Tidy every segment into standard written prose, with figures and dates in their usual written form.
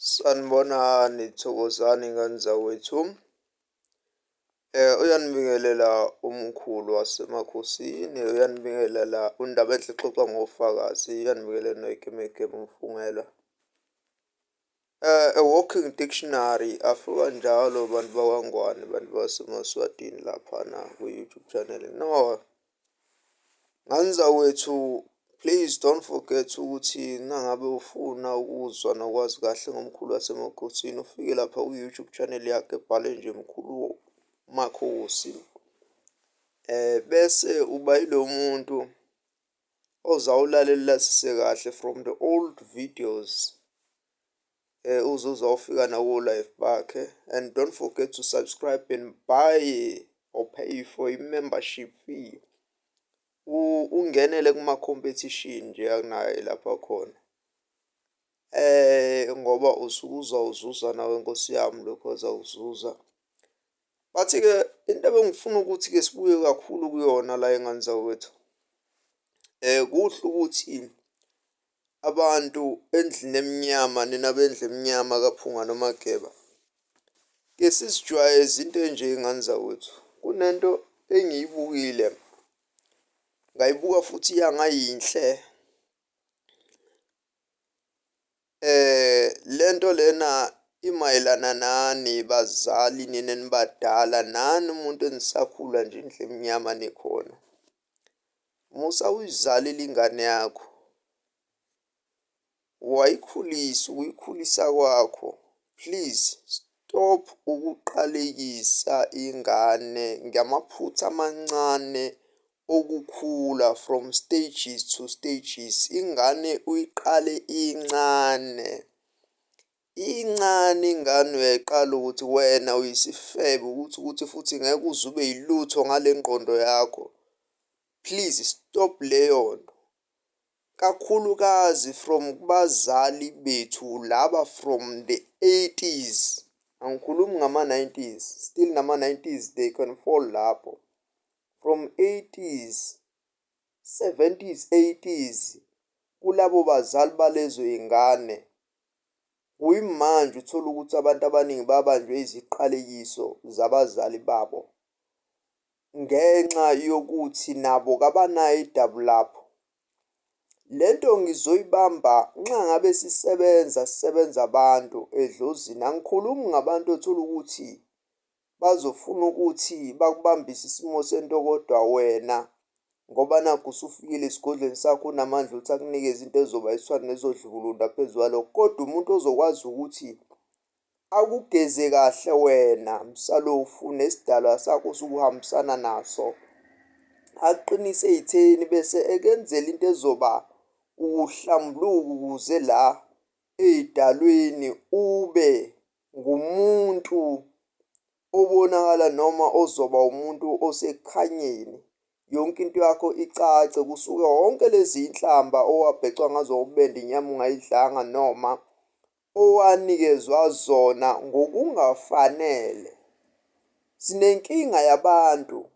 Sanibonani, thokozani ngani zawethu. Uyanibingelela umkhulu wasemakhosini, uyanibingelela undaba enhle exoxa ngofakazi, uyanibingelela noyikemekeme umfungelwa. A walking dictionary afika njalo bantu bakwangwane, bantu baseMaswatini laphana ku-YouTube channel. No, ngani zawethu, please don't forget ukuthi nangabe ufuna ukuzwa nokwazi kahle ngomkhulu wasemakhosini, ufike lapha ku-YouTube channel yakhe, ebhale nje mkhulu makhosi. Bese uba yilo muntu ozawulalela kahle from the old videos, uzawufika nawo-live bakhe. And don't forget to subscribe and buy or pay for i-membership fee. Ungenele kuma-competition nje akunayo lapha khona. Ngoba usuke uzawuzuza nawe nkosi yami lokho ozawuzuza. Bathi-ke into ebengifuna ukuthi-ke sibuye kakhulu kuyona la engane zawethu. Kuhle ukuthi abantu endlini emnyama, nina bendlu emnyama kaphunga nomageba, ke sizijwayeze into enje ingane zawethu. Kunento engiyibukile, ngayibuka futhi yangayinhle. Lento lena imayelana nani bazali nina enibadala, nani umuntu enisakhula nje indlu emnyama nikhona. Musa uyizalile ingane yakho, wayikhulisa, ukuyikhulisa kwakho. Please stop ukuqalekisa ingane ngamaphutha amancane okukhula from stages to stages. Ingane uyiqale incane ingane uyayiqala ukuthi wena uyisifebe ukuthi futhi ngeke uze ube yilutho ngale ngqondo yakho. Please stop leyo nto, kakhulukazi from kubazali bethu laba from the 80s. Angikhulumi ngama-90s, still nama-90s they can fall lapho. From 80s, 70s, 80s, kulabo bazali balezo y'ngane. Kuyimanje uthola ukuthi abantu abaningi babanjwe iziqalekiso zabazali babo, ngenxa yokuthi nabo kabanayo idabu lapho. Lento ngizoyibamba nxa ngabe sisebenza abantu edlozini. Angikhulumi ngabantu othola ukuthi bazofuna ukuthi bakubambise isimo sento, kodwa wena ngoba nakhu usufikile esigodlweni sakho, unamandla ukuthi akunikeze into ezoba iswana nezodlulunda phezu kwalokho. Kodwa umuntu ozokwazi ukuthi akugeze kahle wena msalofu nesidalwa sakho sukuhambisana naso, aqinise ey'theni bese ekenzela into ezoba uhlambuluko ukuze la ey'dalweni ube ngumuntu obonakala, noma ozoba umuntu osekukhanyeni, yonke into yakho icace, kusuke wonke lezi inhlamba owabhecwa ngazo ubende inyama ungayidlanga, noma owanikezwa zona ngokungafanele. Sinenkinga yabantu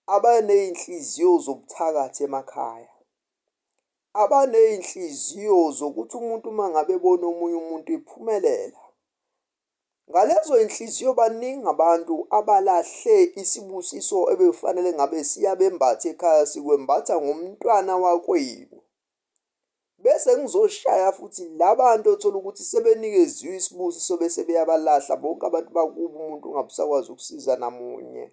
abaney'nhliziyo zobuthakathi emakhaya, abaney'nhliziyo zokuthi umuntu uma ngabe ebona omunye umuntu ephumelela. Ngalezo y'nhliziyo baningi abantu abalahle isibusiso ebekufanele ngabe siyabembatha ekhaya, sikwembatha ngomntwana wakwenu. Bese ngizoshaya futhi labantu othola ukuthi sebenikeziwe isibusiso bese beyabalahla bonke abantu bakubo, umuntu ungabusakwazi ukusiza namunye.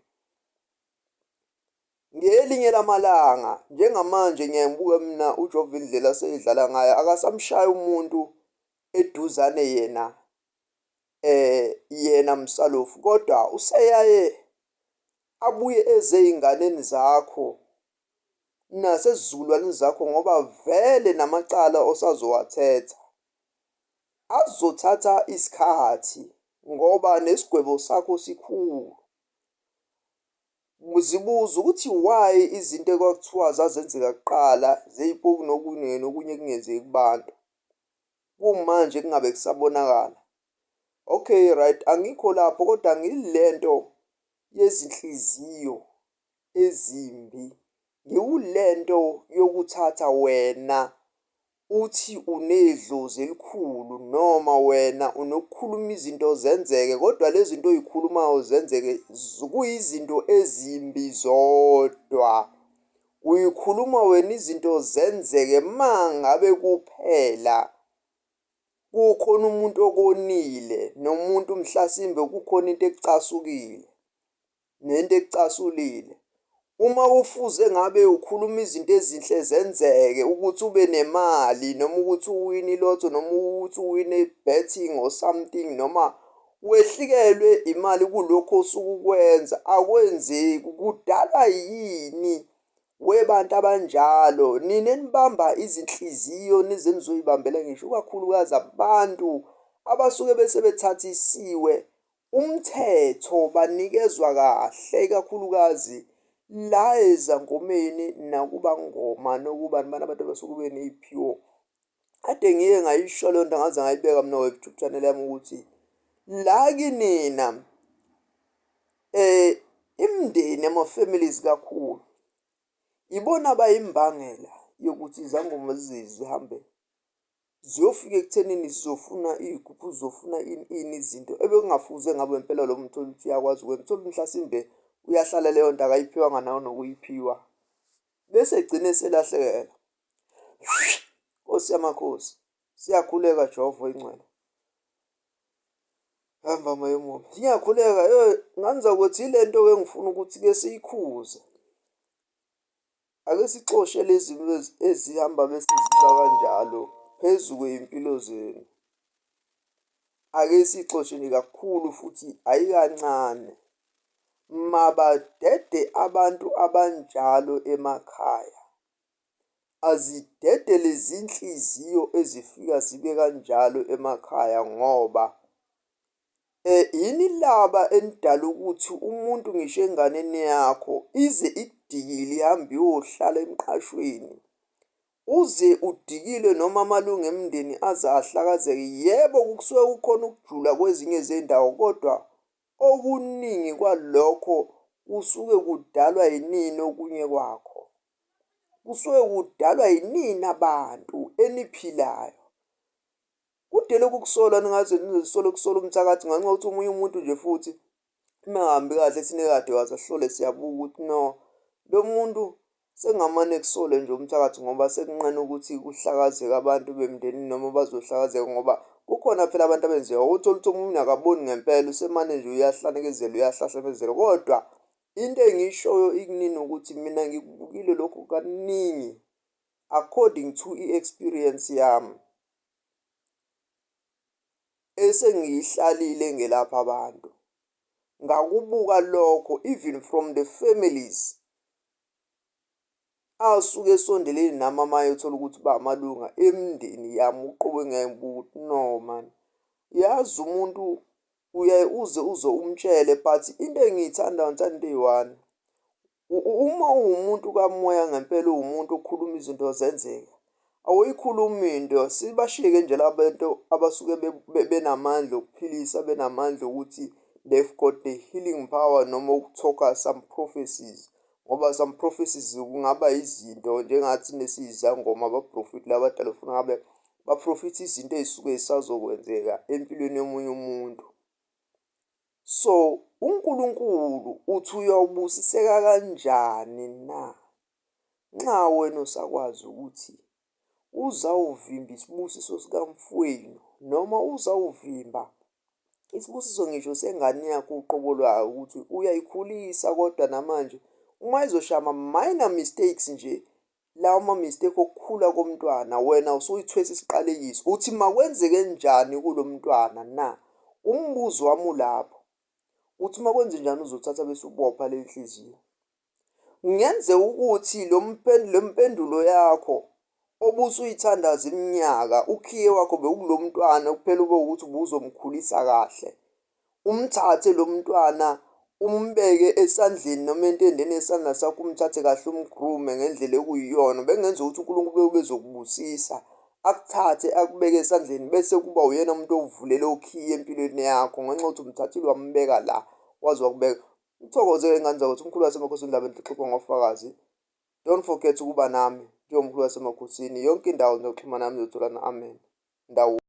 Ngelinye lamalanga, njengamanje ngiyambuka mina uJova indlela aseyidlala ngayo, akasamshaya umuntu eduzane yena msalofu, kodwa useyaye abuye eze ey'nganeni zakho nasesizukulwaneni zakho, ngoba vele namacala osazowathetha azothatha isikhathi ngoba nesigwebo sakho sikhulu. Zibuza ukuthi why izinto ekwakuthiwa zazenzeka kuqala zey'poki nokunye kungenzeki kubantu kumanje kungabe kusabonakala. Okay, right, angikho lapho, kodwa ngilento yezinhliziyo ezimbi, ngiwulento yokuthatha wena uthi unedlozi elikhulu noma wena unokukhuluma izinto zenzeke, kodwa lezi zinto oy'khulumayo zenzeke kuyizinto ezimbi zodwa. Uyikhuluma wena izinto zenzeke uma ngabe kuphela kukhona umuntu okonile nomuntu mhlasimbe kukhona into ekucasukile nento ekucasulile. Uma kufuze ngabe ukhuluma izinto ezinhle zenzeke ukuthi ube nemali noma ukuthi uwine ilotho noma ukuthi uwine betting or something noma wehlikelwe imali kulokho osuke ukwenza, akwenzeki. Kudalwa yini webantu abanjalo? Nina enibamba izinhliziyo nize nizoy'bambela ngisho kakhulukazi abantu abasuke bese bethathisiwe umthetho banikezwa kahle, ikakhulukazi la ezangomeni nakuba ngoma nokuba nibani abantu abasuke beney'phiwo. Kade ngike ngayisho leyo nto ngaze ngayibeka mina ku-YouTube channel yami ukuthi la kinina imindeni ama-families kakhulu ibona abayimbangela yokuthi izangoma zihambe ziyofika ekuthenini sizofuna iy'gubhu, sizofuna ini izinto ebekungafuze ngabe impela lo muntu ukuthi uyakwazi ukwenza. Uthole mhlasimbe uyahlala leyo nto akayiphiwanga nawe nokuyiphiwa bese egcine eselahlekelwa. Nkosi yamakhosi, siyakhuleka Jehova oyingcwele. Hamba moya omubi, siyakhuleka nganizakuthi ile nto-ke engifuna ukuthi-ke siyikhuze. Ake sixoshe lezi ezihamba bese ziba kanjalo phezu kwey'mpilo zenu. Ake siyixoshe nje kakhulu futhi ayikancane. Mabadede abantu abanjalo emakhaya. Azidede lezi nhliziyo ezifika zibe kanjalo emakhaya ngoba yini laba enidala ukuthi umuntu ngisho enganeni yakho ize idikile ihambe iyohlala emqashweni, uze udikile noma amalungu emndeni aze ahlakazeke. Yebo, kusuke kukhona ukujula kwezinye zendawo, kodwa okuningi kwalokho kusuke kudalwa yinini. Okunye kwakho kusuke kudalwa yinini abantu eniphilayo. Kude lokhu kusola ningaze nizosole kusola umthakathi ngenxa yokuthi omunye umuntu nje futhi uma engahambi kahle sinekade wasehlole siyabuka ukuthi no, lo muntu sengamane kusole nje umthakathi ngoba sekunqena ukuthi kuhlakazeke abantu bemndenini noma bazohlakazeka ngoba kukhona phela abantu abenziwa uthola ukuthi omunye akaboni ngempela usemane nje uyahlanekezela uyahlahlamezela. Kodwa into engiyishoyo ikunini ukuthi mina ngikubukile lokhu kaningi according to i-experience yami esengiyihlalile ngelapha abantu. Ngakubuka lokho even from the families asuke esondelene nami amaye uthola ukuthi ba amalunga emndeni yami uqobe ngibuka ukuthi no man, yazi umuntu uyaye uze umtshele, but into engiyithandayo ngithanda into eyi-one. Uma uwumuntu kamoya ngempela uwumuntu okhuluma izinto zenzeka, awuyikhulumi into. Sibashiyeke nje labantu abasuke benamandla okuphilisa, benamandla ukuthi they've got the healing power noma ukuthoka some prophecies. Ngoba some prophecies kungaba izinto njengathi nesiyizangoma abaprofeti labadala ufuna ngabe baprofitha izinto ey'suke zisazokwenzeka empilweni yomunye umuntu. So uNkulunkulu uthi uyawubusiseka kanjani na nxa wena usakwazi ukuthi uzawuvimba isibusiso sikamfowenu noma uzawuvimba isibusiso ngisho sengane yakho uqobo lwayo ukuthi uyayikhulisa, kodwa namanje uma izoshaya ama-minor mistakes nje, lawo ma-mistake okukhula komntwana, wena usuyithwesa isiqalekiso uthi makwenzeke njani kulo mntwana na. Umbuzo wami ulapho uthi makwenze njani uzothatha bese ubopha le nhliziyo. Kungenzeka ukuthi le mpendulo yakho obusuyithandaza iminyaka, ukhiye wakho bekulo mntwana kuphela ube ukuthi ubuzomkhulisa kahle. Umthathe lo mntwana umbeke esandleni noma entendeni esandla sakho, umthathe kahle umgrume ngendlela ekuyiyona. Bekungenza ukuthi uNkulunkulu bezokubusisa akuthathe akubeke esandleni bese kuba uyena umuntu ovulela okhiye empilweni yakho ngenxa yokuthi umthathile wambeka la wazi wakubeka. Ngithokoze-ke ngani zakuthi umkhulu wasemakhosi indaba enhlixoxa ngofakazi. Don't forget ukuba nami njengomkhulu wasemakhosini, yonke indawo nokuxhumana nami zotholana. Amen.